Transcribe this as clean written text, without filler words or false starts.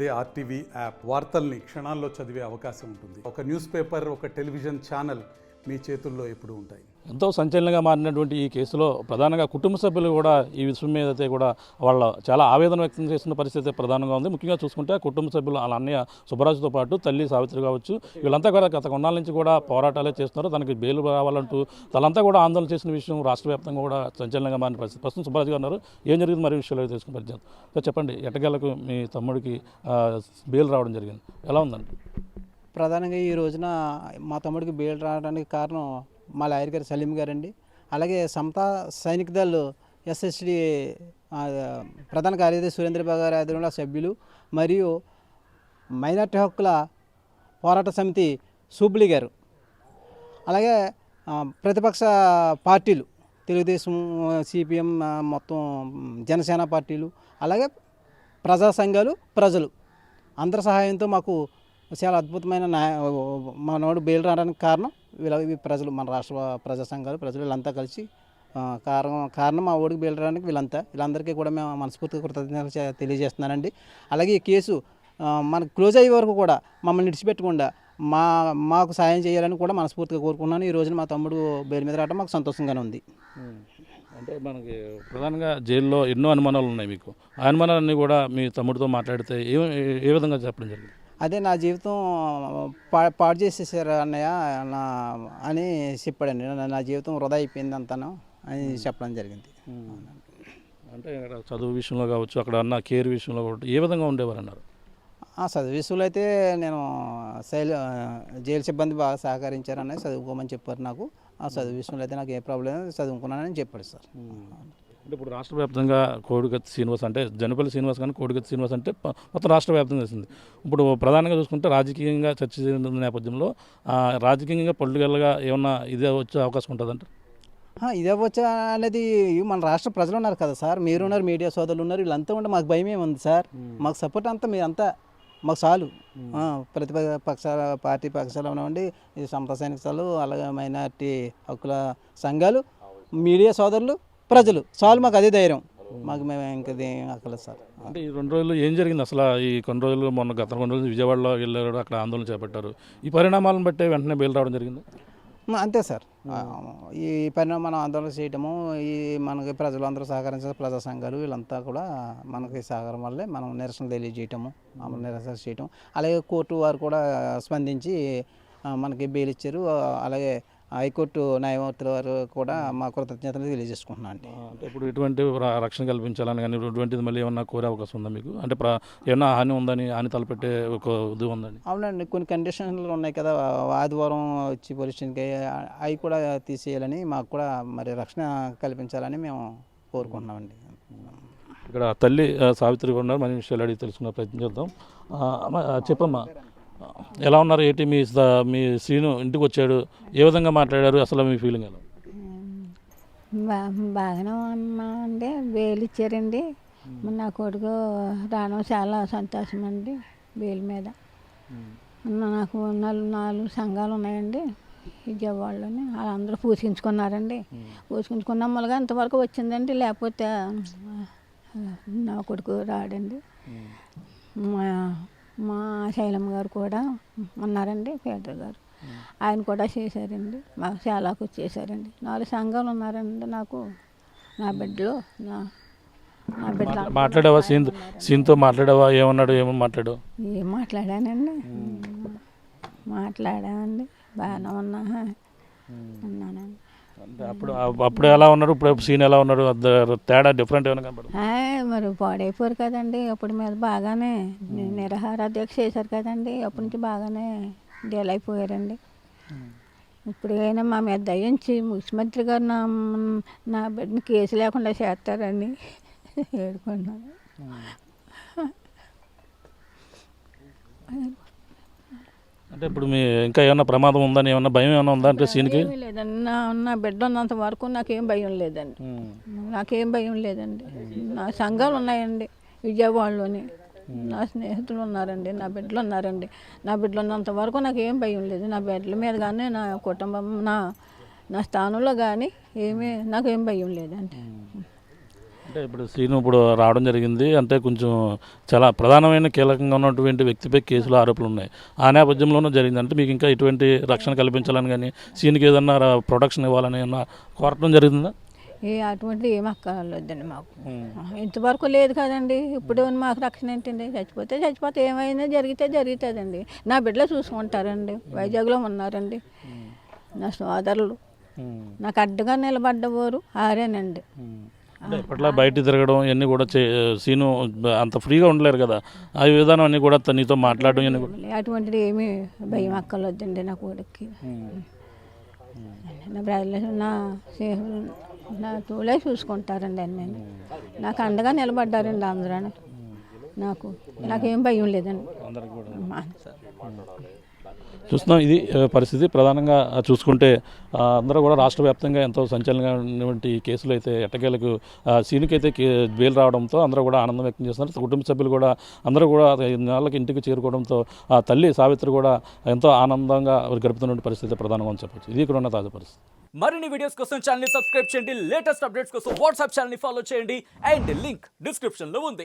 అదే RTV app వార్తల్ని క్షణాల్లో చదివే అవకాశం ఉంటుంది. ఒక న్యూస్ పేపర్, ఒక టెలివిజన్ ఛానల్ మీ చేతుల్లో ఎప్పుడూ ఉంటాయి. ఎంతో సంచలనంగా మారినటువంటి ఈ కేసులో ప్రధానంగా కుటుంబ సభ్యులు కూడా ఈ విషయం మీద అయితే కూడా వాళ్ళ చాలా ఆవేదన వ్యక్తం చేస్తున్న పరిస్థితి ప్రధానంగా ఉంది. ముఖ్యంగా చూసుకుంటే కుటుంబ సభ్యులు వాళ్ళ అన్నయ్య సుబ్బరాజుతో పాటు తల్లి సావిత్రి కావచ్చు, వీళ్ళంతా కూడా గత కొన్నాళ్ళ నుంచి కూడా పోరాటాలే చేస్తున్నారు. తనకి బెయిల్ రావాలంటూ తనంతా కూడా ఆందోళన చేసిన విషయం రాష్ట్ర వ్యాప్తంగా కూడా సంచలనంగా మారిన పరిస్థితి. ప్రస్తుతం సుబ్బరాజు గారు ఉన్నారు, ఏం జరిగింది మరి విషయాలు తెలుసుకుని పరిచయం. సో చెప్పండి, ఎట్టగలకు మీ తమ్ముడికి బెయిల్ రావడం జరిగింది, ఎలా ఉందండి? ప్రధానంగా ఈ రోజున మా తమ్ముడికి బెయిల్ రావడానికి కారణం మా లాయర్ గారు సలీం గారండి. అలాగే సమతా సైనిక దళ్ ఎస్ఎస్డి ప్రధాన కార్యదర్శి సురేంద్రబాబు గారి ఆధ్వర్యంలో సభ్యులు మరియు మైనార్టీ హక్కుల పోరాట సమితి సూబ్లీ గారు, అలాగే ప్రతిపక్ష పార్టీలు తెలుగుదేశం, సిపిఎం, మొత్తం జనసేన పార్టీలు, అలాగే ప్రజా సంఘాలు, ప్రజలు అందరి సహాయంతో మాకు చాలా అద్భుతమైన మనోడు బెయిల్ రావడానికి కారణం ఈ ప్రజలు, మన రాష్ట్ర ప్రజా సంఘాలు, ప్రజలు వీళ్ళంతా కలిసి కారణం మా ఓడికి బెయిల్ రావడానికి వీళ్ళందరికీ కూడా మేము మనస్ఫూర్తిగా కృతజ్ఞతలు తెలియజేస్తున్నానండి. అలాగే ఈ కేసు మనకు క్లోజ్ అయ్యే వరకు కూడా మమ్మల్ని విడిచిపెట్టకుండా మాకు సాయం చేయాలని కూడా మనస్ఫూర్తిగా కోరుకున్నాను. ఈ రోజున మా తమ్ముడు బెయిల్ మీద రావడం మాకు సంతోషంగానే ఉంది. అంటే మనకి ప్రధానంగా జైల్లో ఎన్నో అనుమానాలు ఉన్నాయి మీకు. ఆ అనుమానాలన్నీ కూడా మీ తమ్ముడితో మాట్లాడితే ఏ విధంగా చెప్పడం జరిగింది? అదే నా జీవితం పాడు చేసేసారు అన్నయ్య అని చెప్పాడండి. నా జీవితం వృధా అయిపోయింది అంతాను అని చెప్పడం జరిగింది. అంటే చదువు విషయంలో కావచ్చు, అక్కడ అన్న కేర్ విషయంలో కావచ్చు, ఏ విధంగా ఉండేవారు అన్నారు? చదువు విషయంలో అయితే నేను జైలు సిబ్బంది బాగా సహకరించారని చదువుకోమని చెప్పారు నాకు. ఆ చదువు విషయంలో అయితే నాకు ఏ ప్రాబ్లం లేదు, చదువుకున్నానని చెప్పాడు సార్. అంటే ఇప్పుడు రాష్ట్ర వ్యాప్తంగా కోడిగత్తి శ్రీనివాస్, అంటే జనపల్లి శ్రీనివాస్ కానీ కోడిగత్తి శ్రీనివాస్ అంటే మొత్తం రాష్ట్ర వ్యాప్తంగా వస్తుంది. ఇప్పుడు ప్రధానంగా చూసుకుంటే రాజకీయంగా చర్చ చేసిన నేపథ్యంలో రాజకీయంగా పొలిటికల్గా ఏమన్నా ఇదే వచ్చే అవకాశం ఉంటుందంట? ఇదే వచ్చా అనేది మన రాష్ట్ర ప్రజలు ఉన్నారు కదా సార్, మీరు ఉన్నారు, మీడియా సోదరులు ఉన్నారు, వీళ్ళంతా ఉంటే మాకు భయం ఏముంది సార్? మాకు సపోర్ట్ అంతా మీరంతా మాకు చాలు. ప్రతిపక్షాల పార్టీ పక్షాలు ఉండి ఈ సమతా సైనిక దళాలు, అలాగే మైనార్టీ హక్కుల సంఘాలు, మీడియా సోదరులు, ప్రజలు చాలు, మాకు అదే ధైర్యం. మాకు మేము ఇంకది అక్కర్లేదు సార్. అంటే ఈ 2 రోజులు ఏం జరిగింది అసలు? ఈ కొన్ని రోజులు గత కొన్ని రోజులు విజయవాడలో వెళ్ళారు, అక్కడ ఆందోళన చేపట్టారు. ఈ పరిణామాలను బట్టే వెంటనే బెయిల్ రావడం జరిగింది. అంతే సార్. ఈ పరిణామం మనం ఆందోళన చేయటము, ఈ మనకి ప్రజలందరూ సహకరించే ప్రజా సంఘాలు వీళ్ళంతా కూడా మనకి సహకారం వల్లే మనం నిరసన తెలియజేయటము, నిరసన చేయటం. అలాగే కోర్టు వారు కూడా స్పందించి మనకి బెయిల్ ఇచ్చారు. అలాగే హైకోర్టు న్యాయమూర్తుల వారు కూడా మా కృతజ్ఞతలు తెలియజేసుకుంటున్నాను అండి. అంటే ఇప్పుడు ఇటువంటి రక్షణ కల్పించాలని కానీ ఇటువంటిది మళ్ళీ ఏమన్నా కోరే అవకాశం ఉందా మీకు? అంటే ఏమన్నా హాని ఉందని, హాని తలపెట్టే ఒక ఇది ఉందండి? అవునండి, కొన్ని కండిషన్లు ఉన్నాయి కదా. ఆదివారం వచ్చి పోలీస్ స్టేషన్కి అవి కూడా తీసేయాలని, మాకు కూడా మరి రక్షణ కల్పించాలని మేము కోరుకుంటున్నామండి. ఇక్కడ తల్లి సావిత్రి ఉన్నారు, మన విషయాలు అడిగి తెలుసుకున్న ప్రయత్నం చేద్దాం. చెప్పమ్మా, ఎలా ఉన్నారు? ఏంటి మీ శ్రీను ఇంటికి వచ్చాడు, ఏ విధంగా మాట్లాడారు, అసలు మీ ఫీలింగ్ ఎలా? బాగానే ఉన్నామండి. బెయిల్ ఇచ్చారండి. నా కొడుకు రావడం చాలా సంతోషం అండి. బెయిల్ మీద నాకు 4 సంఘాలు ఉన్నాయండి విజయవాడలోని, వాళ్ళందరూ పూజించుకున్నారండి. పూజించుకున్న మూలంగా ఇంతవరకు వచ్చిందండి, లేకపోతే నా కొడుకు రాడండి. మా శైలమ్మ గారు కూడా ఉన్నారండి, పీటర్ గారు, ఆయన కూడా చేశారండి. మాకు చాలా చేశారండి. 4 సంఘాలు ఉన్నారండి నాకు. నా బిడ్డలో నా బిడ్డ మాట్లాడావా? సీన్తో మాట్లాడావా? ఏమన్నాడు? ఏమని మాట్లాడావు? ఏం మాట్లాడానండి, మాట్లాడామండి. బాగానే ఉన్నానండి. అప్పుడు ఎలా ఉన్నారు, ఇప్పుడు సీన్ ఎలా ఉన్నారు? తేడా డిఫరెంట్ ఏమైనా కనపడదు? మరి పాడైపోరు కదండి. అప్పుడు మీద బాగానే నిరాహార దీక్ష చేశారు కదండి, అప్పటి నుంచి బాగానే డీల్ అయిపోయారండి. ఇప్పుడు అయినా మా మీద దయించి ముఖ్యమంత్రి గారు నా బిడ్డని కేసు లేకుండా చేస్తారని ఏడుకున్నాను. అంటే ఇప్పుడు మీ ఇంకా ఏమన్నా ప్రమాదం ఉందని, ఏమన్నా భయం ఏమైనా ఉందా అంటే సీన్కి? లేదండి, నా బిడ్డ ఉన్నంత వరకు నాకేం భయం లేదండి. నాకేం భయం లేదండి. నా సంఘాలు ఉన్నాయండి విజయవాడలోని, నా స్నేహితులు ఉన్నారండి, నా బిడ్డలు ఉన్నారండి. నా బిడ్డలు ఉన్నంత వరకు నాకేం భయం లేదు. నా బిడ్డల మీద కానీ, నా కుటుంబం, నా స్థానంలో కానీ నాకేం భయం లేదండి. అంటే ఇప్పుడు సీను ఇప్పుడు రావడం జరిగింది అంటే కొంచెం చాలా ప్రధానమైన కీలకంగా ఉన్నటువంటి వ్యక్తిపై కేసులు ఆరోపణలు ఉన్నాయి. ఆ నేపథ్యంలోనూ జరిగింది. అంటే మీకు ఇంకా ఇటువంటి రక్షణ కల్పించాలని కానీ సీన్కి ఏదన్నా ప్రొటెక్షన్ ఇవ్వాలని ఏమన్నా కోరటం జరిగిందా? అటువంటిది ఏం అక్కర్లేదండి మాకు. ఇంతవరకు లేదు కదండి. ఇప్పుడు మాకు రక్షణ ఏంటండి? చచ్చిపోతే ఏమైనా జరుగుతుందండి. నా బిడ్డలు చూసుకుంటారండి. వైజాగ్లో ఉన్నారండి నా సోదరులు. నాకు అడ్డుగా నిలబడ్డవారు ఆరేనండి. అంటే ఇప్పట్లో బయట తిరగడం ఇవన్నీ కూడా సీను అంత ఫ్రీగా ఉండలేరు కదా, ఆ విధానం అన్నీ కూడా నీతో మాట్లాడడం ఇవన్నీ కూడా అటువంటిది ఏమీ భయం అక్కర్లేదండి నా కొడుక్కి. నా బ్రదర్లు నా స్నేహితులు నా తోలే చూసుకుంటారండి అన్నీ. నాకు అండగా నిలబడ్డారండి అందరూ. నాకేం భయం లేదండి. చూస్తున్నాం ఇది పరిస్థితి. ప్రధానంగా చూసుకుంటే అందరూ కూడా రాష్ట్ర వ్యాప్తంగా ఎంతో సంచలనమైనటువంటి ఈ కేసులు అయితే ఎట్టకేలకు సీనుకి అయితే బెయిల్ రావడంతో అందరూ కూడా ఆనందం వ్యక్తం చేస్తున్నారు. కుటుంబ సభ్యులు కూడా అందరూ కూడా 5 నెలలకు ఇంటికి చేరుకోవడంతో ఆ తల్లి సావిత్రి కూడా ఎంతో ఆనందంగా గడుపుతున్న పరిస్థితి ప్రధానంగా చెప్పచ్చు. ఇది ఇక్కడ ఉన్న తాజా పరిస్థితి. మరిన్ని వీడియోస్ కోసం ఛానల్ సబ్స్క్రైబ్ చేయండి. లేటెస్ట్ అప్డేట్స్ కోసం వాట్సాప్ ఛానల్ ఫాలో చేయండి. అండ్ లింక్ డిస్క్రిప్షన్లో ఉంది.